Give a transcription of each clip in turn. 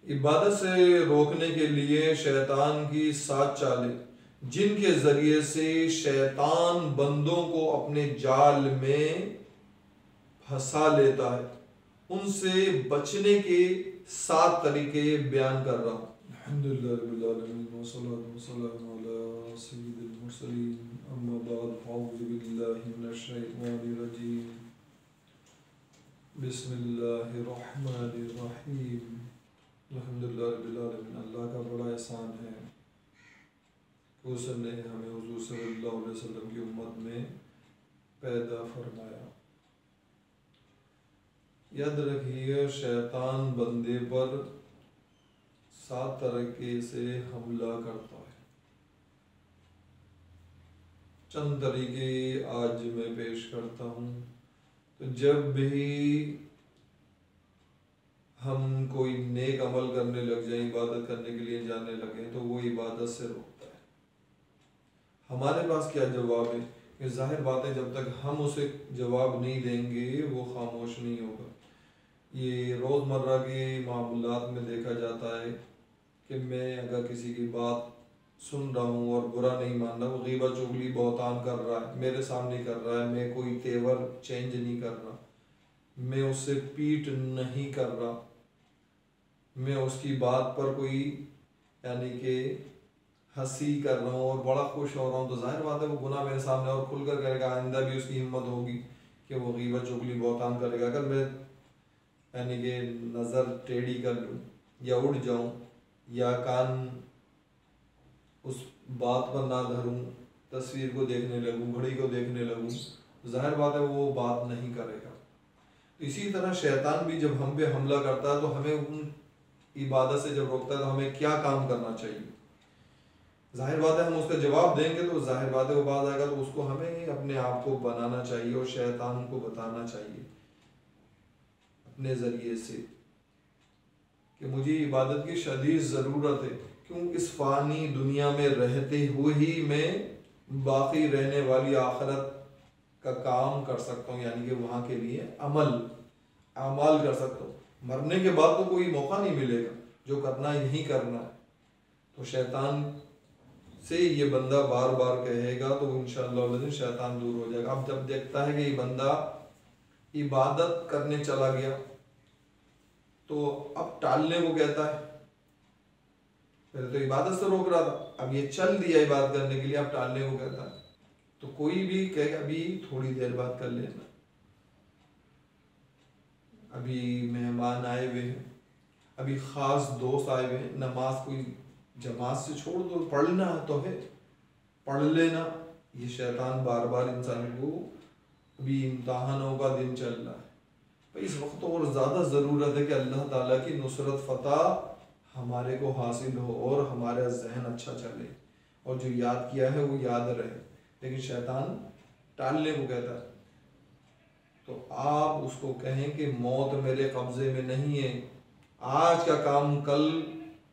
इबादत से रोकने के लिए शैतान की 7 चालें जिनके जरिए से शैतान बंदों को अपने जाल में फंसा लेता है, उनसे बचने के 7 तरीके बयान कर रहा हूँ। अल्हम्दुलिल्लाह रब्बिल आलमीन वस्सलातु वस्सलामु अला सय्यिदिल मुरसलीन अम्मा बाद अऊज़ु बिल्लाहि मिनश शैतानिर रजीम बिस्मिल्लाहिर रहमानिर रहीम। अल्हम्दुलिल्लाह रब्बिल आलमीन। अल्लाह का बड़ा एहसान है कि उसने हमें हुज़ूर सल्लल्लाहु अलैहि वसल्लम की उम्मत में पैदा फरमाया। याद रखिए, शैतान बंदे पर 7 तरीके से हमला करता है। चंद तरीके आज मैं पेश करता हूँ। तो जब भी हम कोई नेक अमल करने लग जाए, इबादत करने के लिए जाने लगे, तो वो इबादत से रोकता है। हमारे पास क्या जवाब है कि जाहिर बात है, जब तक हम उसे जवाब नहीं देंगे वो खामोश नहीं होगा। ये रोज़मर्रा के मामलात में देखा जाता है कि मैं अगर किसी की बात सुन रहा हूँ और बुरा नहीं मान रहा, वो गीबत चुगली बहतान कर रहा है, मेरे सामने कर रहा है, मैं कोई तेवर चेंज नहीं कर रहा, मैं उससे पीट नहीं कर रहा, मैं उसकी बात पर कोई यानी कि हंसी कर रहा हूँ और बड़ा खुश हो रहा हूँ, तो जाहिर बात है वो गुनाह मेरे सामने और खुलकर करेगा। आइंदा भी उसकी हिम्मत होगी कि वो गीबत चुगली बहतान करेगा। अगर मैं यानी कि नज़र टेढ़ी कर लूँ या उड़ जाऊँ या कान उस बात पर ना धरूँ, तस्वीर को देखने लगूँ, घड़ी को देखने लगूँ, जाहिर बात है वो बात नहीं करेगा। इसी तरह शैतान भी जब हम पे हमला करता है तो हमें उन इबादत से जब रोकता है तो हमें क्या काम करना चाहिए। जाहिर बात है हम उसका जवाब देंगे तो जाहिर बात है वो बात आएगा, तो उसको हमें अपने आप को बनाना चाहिए और शैतान को बताना चाहिए अपने ज़रिए से कि मुझे इबादत की शदीद ज़रूरत है। क्यों? इस फ़ानी दुनिया में रहते हुए ही मैं बाकी रहने वाली आखिरत का काम कर सकता हूँ, यानी कि वहाँ के लिए अमल कर सकता हूँ। मरने के बाद तो कोई मौका नहीं मिलेगा, जो करना यही करना है। तो शैतान से ये बंदा बार बार कहेगा तो इंशाअल्लाह शैतान दूर हो जाएगा। अब जब देखता है कि ये बंदा इबादत करने चला गया तो अब टालने को कहता है। पहले तो इबादत से रोक रहा था, अब ये चल दिया इबादत करने के लिए, अब टालने को कहता है। तो कोई भी कहेगा अभी थोड़ी देर बाद कर लेना, अभी मेहमान आए हुए हैं, अभी ख़ास दोस्त आए हुए हैं, नमाज कोई जमात से छोड़ दो, पढ़ना तो है पढ़ लेना। ये शैतान बार बार इंसान को, अभी इम्तहानों का दिन चल रहा है, तो इस वक्त और ज़्यादा ज़रूरत है कि अल्लाह ताला की नुसरत फ़तह हमारे को हासिल हो और हमारा जहन अच्छा चले और जो याद किया है वो याद रहे। लेकिन शैतान टालने को कहता है। तो आप उसको कहें कि मौत मेरे कब्ज़े में नहीं है, आज का काम कल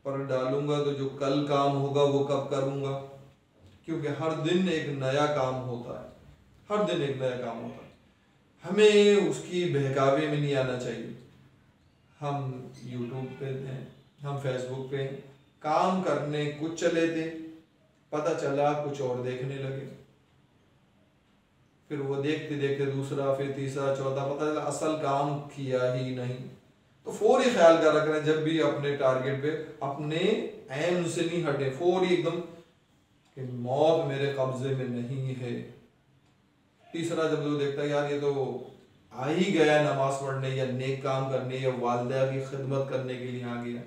पर डालूंगा, तो जो कल काम होगा वो कब करूँगा, क्योंकि हर दिन एक नया काम होता है, हर दिन एक नया काम होता है। हमें उसकी बहकावे में नहीं आना चाहिए। हम यूट्यूब पे थे, हम फेसबुक पे काम करने कुछ चले थे, पता चला कुछ और देखने लगे, फिर वो देखते देखते दूसरा, फिर तीसरा, चौथा, पता चला असल काम किया ही नहीं। तो फौरी ख्याल कर रखना, जब भी अपने टारगेट पे अपने एम से नहीं हटे, फौरी एकदम कि मौत मेरे कब्जे में नहीं है। तीसरा, जब वो देखता है यार ये तो आ ही गया नमाज पढ़ने या नेक काम करने या वालिदा की खिदमत करने के लिए आ गया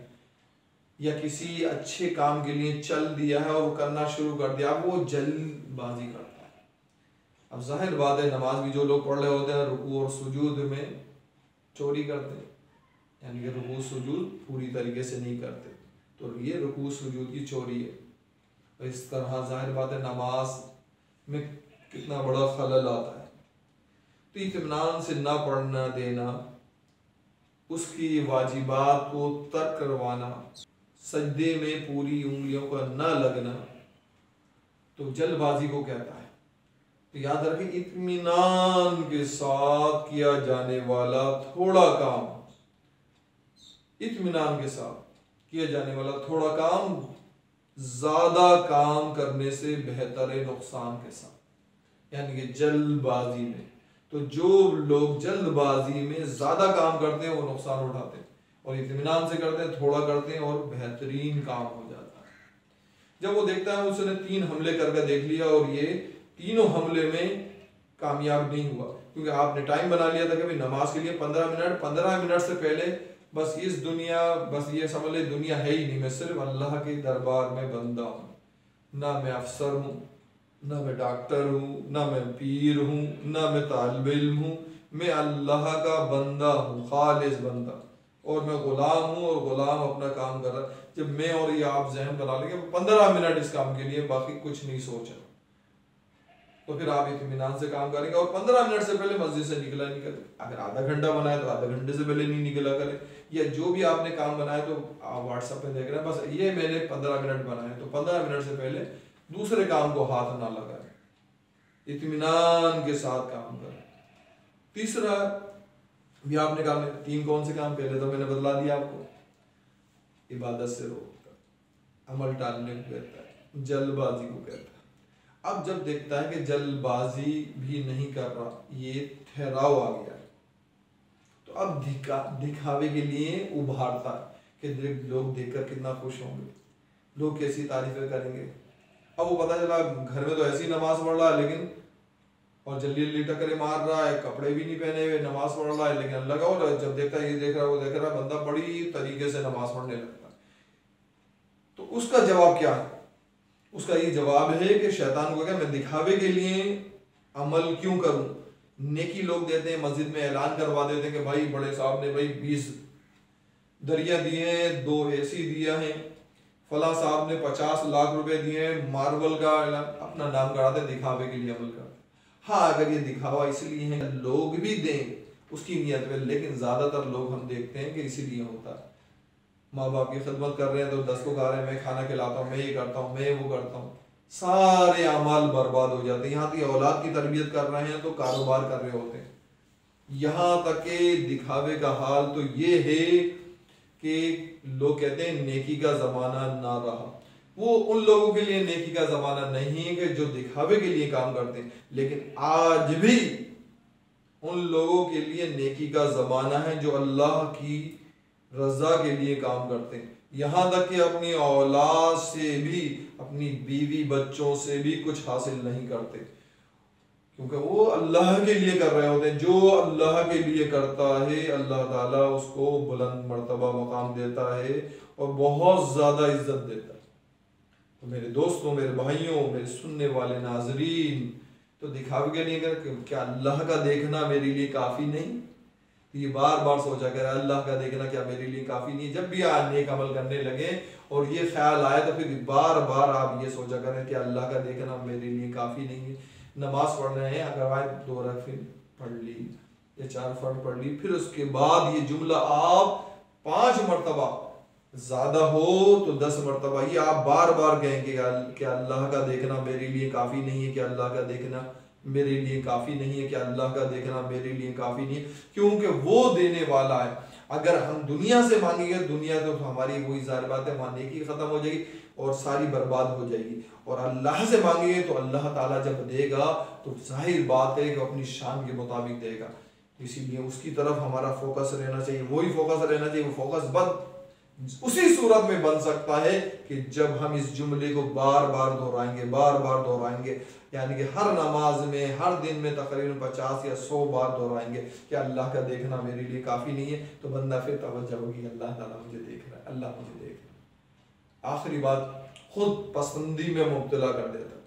या किसी अच्छे काम के लिए चल दिया है और वो करना शुरू कर दिया, अब वो जल्दबाजी करता है। अब जाहिर बात है नमाज भी जो लोग पढ़ रहे होते हैं रुकू और सुजूद में चोरी करते हैं, यानी कि रुकू सुजूद पूरी तरीके से नहीं करते, तो ये रुकू सुजूद की चोरी है। तो इस तरह जाहिर बात है नमाज में कितना बड़ा खलल आता है। तो इत्मीनान से ना पढ़ना देना, उसकी वाजिबात को तर्क करवाना, सजदे में पूरी उंगलियों का न लगना, तो जल्दबाजी को कहता है। तो याद रखें, इत्मीनान के साथ किया जाने वाला थोड़ा काम, इत्मीनान के साथ, किया जाने वाला थोड़ा काम ज्यादा काम करने से बेहतर है नुकसान के साथ, यानी कि जल्दबाजी में। तो जो लोग जल्दबाजी में ज्यादा काम करते हैं वो नुकसान उठाते हैं, और इत्मीनान से करते हैं थोड़ा करते हैं और बेहतरीन काम हो जाता है। जब वो देखता है उसने 3 हमले करके देख लिया और ये तीनों हमले में कामयाब नहीं हुआ, क्योंकि आपने टाइम बना लिया था कि भाई नमाज के लिए 15 मिनट से पहले बस इस दुनिया, बस ये समझ ले दुनिया है ही नहीं, मैं सिर्फ अल्लाह के दरबार में बंदा हूँ, ना मैं अफसर हूँ, ना मैं डॉक्टर हूँ, ना मैं पीर हूँ, ना मैं तालिब इल्म हूँ, मैं अल्लाह का बंदा हूँ, खालिस बंदा, और मैं गुलाम हूँ और गुलाम अपना काम कर रहा है। जब मैं और ये आप जहन बना लेंगे 15 मिनट इस काम के लिए, बाकी कुछ नहीं सोचा, तो फिर आप इत्मीनान से काम करेंगे। और 15 मिनट से पहले मस्जिद से निकला नहीं करें, अगर आधा घंटा बनाए तो आधा घंटे से पहले नहीं निकला करें, या जो भी आपने काम बनाया तो आप व्हाट्सएप पे देख रहे हैं बस ये मैंने 15 मिनट बनाए, तो 15 मिनट से पहले दूसरे काम को हाथ ना लगाए, इत्मीनान के साथ काम करें। तीसरा भी आपने काम, 3 कौन से काम, पहले तो मैंने बतला दिया आपको, इबादत से रोककर, अमल टालने को कहता है, जल्दबाजी को कहता है। अब जब देखता है कि जल्दबाजी भी नहीं कर रहा, ये ठहराव आ गया, तो अब दिखावे के लिए उभारता है कि लोग देखकर कितना खुश होंगे, लोग कैसी तारीफें करेंगे। अब वो पता चला घर में तो ऐसी नमाज पढ़ रहा है लेकिन, और जल्दी जल्दी टकरे मार रहा है, कपड़े भी नहीं पहने हुए, नमाज पढ़ रहा है लेकिन अल्लाह का, और जब देखता है ये देख रहा है वो देख रहा है, बंदा बड़ी तरीके से नमाज पढ़ने लगता है। तो उसका जवाब क्या है? उसका ये जवाब है कि शैतान को क्या, मैं दिखावे के लिए अमल क्यों करूं। नेकी लोग देते हैं, मस्जिद में ऐलान करवा देते हैं कि भाई बड़े साहब ने भाई 20 दरिया दिए हैं, 2 AC दिया है, फला साहब ने 50 लाख रुपए दिए हैं, मार्बल का ऐलान, अपना नाम कराते, दिखावे के लिए अमल करते। हाँ, अगर ये दिखावा इसलिए है लोग भी दें उसकी नियत में, लेकिन ज्यादातर लोग हम देखते हैं कि इसीलिए होता है, माँ बाप की खिदमत कर रहे हैं तो 10 को कह रहे हैं मैं खाना खिलाता हूँ, मैं ये करता हूँ, मैं वो करता हूँ, सारे अमाल बर्बाद हो जाते हैं। यहाँ तक औलाद की तरबियत कर रहे हैं तो कारोबार कर रहे होते हैं। यहाँ तक के दिखावे का हाल तो ये है कि लोग कहते हैं नेकी का जमाना ना रहा। वो उन लोगों के लिए नेकी का जमाना नहीं है कि जो दिखावे के लिए काम करते हैं, लेकिन आज भी उन लोगों के लिए नेकी का जमाना है जो अल्लाह की रजा के लिए काम करते हैं। यहाँ तक कि अपनी औलाद से भी, अपनी बीवी बच्चों से भी कुछ हासिल नहीं करते, क्योंकि वो अल्लाह के लिए कर रहे होते हैं। जो अल्लाह के लिए करता है अल्लाह ताला उसको बुलंद मर्तबा मकाम देता है और बहुत ज़्यादा इज्जत देता है। तो मेरे दोस्तों, मेरे भाइयों, मेरे सुनने वाले नाजरीन, तो दिखावे के लिए क्या अल्लाह का देखना मेरे लिए काफ़ी नहीं? ये बार बार सोचा कर अल्लाह का देखना क्या मेरे लिए काफ़ी नहीं? जब भी आप नेक अमल करने लगे और ये ख्याल आए तो फिर बार बार आप ये सोचा करें कि अल्लाह का देखना मेरे लिए काफ़ी नहीं है। नमाज पढ़ रहे हैं, अगर आए 2 रकात पढ़ ली या 4 फर्ज पढ़ ली, फिर उसके बाद ये जुमला आप 5 मरतबा, ज़्यादा हो तो 10 मरतबा ये आप बार बार कहेंगे कि अल्लाह का देखना मेरे लिए काफ़ी नहीं है, कि अल्लाह का देखना मेरे लिए काफ़ी नहीं है, कि अल्लाह का देखना मेरे लिए काफ़ी नहीं है, क्योंकि वो देने वाला है। अगर हम दुनिया से मांगेंगे, दुनिया तो हमारी वही ज़ाहिर बात है वहाँ नेकी ख़त्म हो जाएगी और सारी बर्बाद हो जाएगी, और अल्लाह से मांगेंगे तो अल्लाह ताला जब देगा तो जाहिर बात है कि अपनी शान के मुताबिक देगा। इसीलिए उसकी तरफ हमारा फोकस रहना चाहिए, वही फोकस रहना चाहिए। वो फोकस बंद उसी सूरत में बन सकता है कि जब हम इस जुमले को बार बार दोहराएंगे, बार बार दोहराएंगे, यानी कि हर नमाज में, हर दिन में तकरीबन 50 या 100 बार दोहराएंगे कि अल्लाह का देखना मेरे लिए काफ़ी नहीं है, तो बंदा फिर तवज्जो होगी, अल्लाह ताला मुझे देख रहा है, अल्लाह मुझे देख रहा है। आखिरी बात, खुद पसंदी में मुब्तला कर देता है।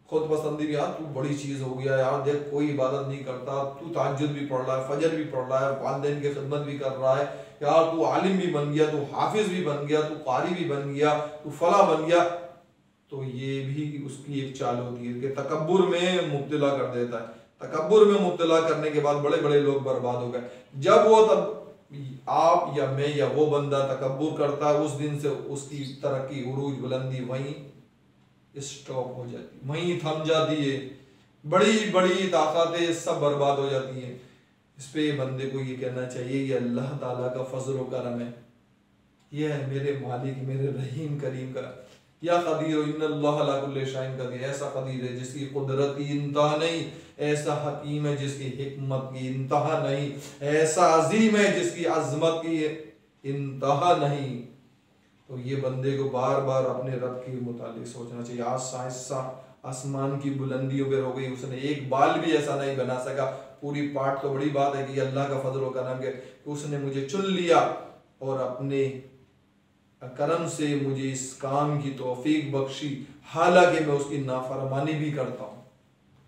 खुद पसंदी भी, यार तू बड़ी चीज़ हो गया यार, देख कोई इबादत नहीं करता, तू तहज्जुद भी पढ़ रहा है, फजर भी पढ़ रहा है, वालिदैन की खिदमत भी कर रहा है, यार तू आलिम भी बन गया, तू हाफिज भी बन गया, तू कारी भी बन गया, तू फला बन गया। तो ये भी उसकी एक चाल होती है कि तकब्बुर में मुब्तला कर देता है। तकब्बुर में मुब्तला करने के बाद बड़े बड़े लोग बर्बाद हो गए। जब वो तब आप या मैं या वो बंदा तकब्बुर करता है, उस दिन से उसकी तरक्की, उरूज, बुलंदी वहीं स्टॉप हो जाती, वहीं थम जाती है। बड़ी बड़ी ताकतें सब बर्बाद हो जाती हैं। इस पे बंदे को ये कहना चाहिए कि अल्लाह ताला का फजल व करम है यह है मेरे मालिक, मेरे रहीम करीम का। या कदीर इन्नल्लाह अला कुल्लि शैइन कदीर, ऐसा कदीर है जिसकी कुदरत की इंतहा नहीं, ऐसा हकीम है जिसकी हिकमत की इंतहा नहीं, ऐसा अजीम है जिसकी अजमत की इंतहा नहीं। तो ये बंदे को बार बार अपने रब के मुतालिक सोचना चाहिए। आज साइंस आसमान की बुलंदियों पर हो गई, उसने एक बाल भी ऐसा नहीं बना सका। पूरी पाठ तो बड़ी बात है कि अल्लाह का फजल व करम है कि उसने मुझे चुन लिया और अपने करम से मुझे इस काम की तौफीक बख्शी, हालांकि मैं उसकी नाफरमानी भी करता हूँ।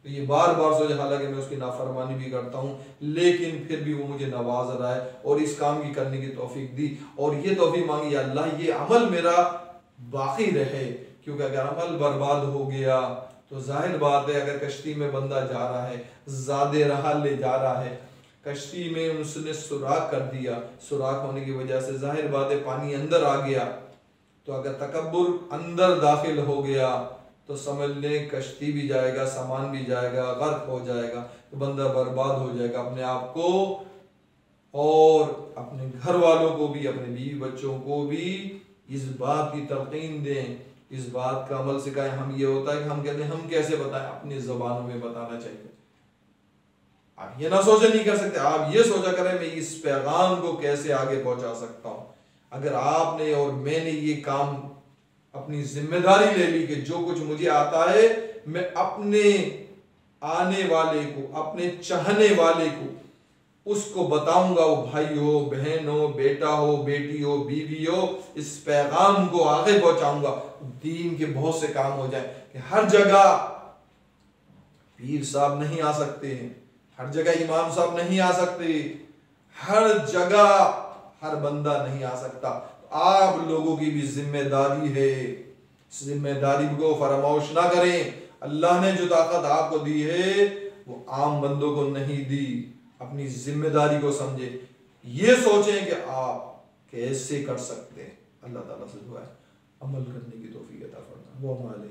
तो ये बार बार सोचे, हालांकि मैं उसकी नाफरमानी भी करता हूँ, लेकिन फिर भी वो मुझे नवाज रहा है और इस काम की करने की तौफीक दी। और ये तौफीक मांगी, अल्लाह ये अमल मेरा बाकी रहे, क्योंकि अगर अमल बर्बाद हो गया तो जाहिर बात है, अगर कश्ती में बंदा जा रहा है, ज़्यादा राह ले जा रहा है, कश्ती में उसने सुराख कर दिया, सुराख होने की वजह से जाहिर बात है पानी अंदर आ गया, तो अगर तकब्बुर अंदर दाखिल हो गया तो समझ लें कश्ती भी जाएगा, सामान भी जाएगा, गर्क हो जाएगा, तो बंदा बर्बाद हो जाएगा। अपने आप को और अपने घर वालों को भी, अपने बीवी बच्चों को भी इस बात की तलकीन दें, इस बात का अमल सिखाएं। हम ये होता है कि हम कहते हैं हम कैसे बताएं, अपनी ज़बानों में बताना चाहिए। आप ये ना सोचे नहीं कर सकते, आप ये सोचा करें मैं इस पैगाम को कैसे आगे पहुंचा सकता हूं। अगर आपने और मैंने ये काम अपनी जिम्मेदारी ले ली कि जो कुछ मुझे आता है मैं अपने आने वाले को, अपने चाहने वाले को उसको बताऊंगा, वो भाई हो, बहन हो, बेटा हो, बेटी हो, बीवी हो, इस पैगाम को आगे पहुंचाऊंगा। दीन के बहुत से काम हो जाए कि हर जगह पीर साहब नहीं आ सकते हैं, हर जगह इमाम साहब नहीं आ सकते, हर जगह हर बंदा नहीं आ सकता। तो आप लोगों की भी जिम्मेदारी है, इस जिम्मेदारी को फरामोश ना करें। अल्लाह ने जो ताकत आपको दी है वो आम बंदों को नहीं दी। अपनी जिम्मेदारी को समझे, ये सोचें कि आप कैसे कर सकते हैं। अल्लाह ताला से दुआ है अमल करने की तौफीक अता फरमाए। वो हमारे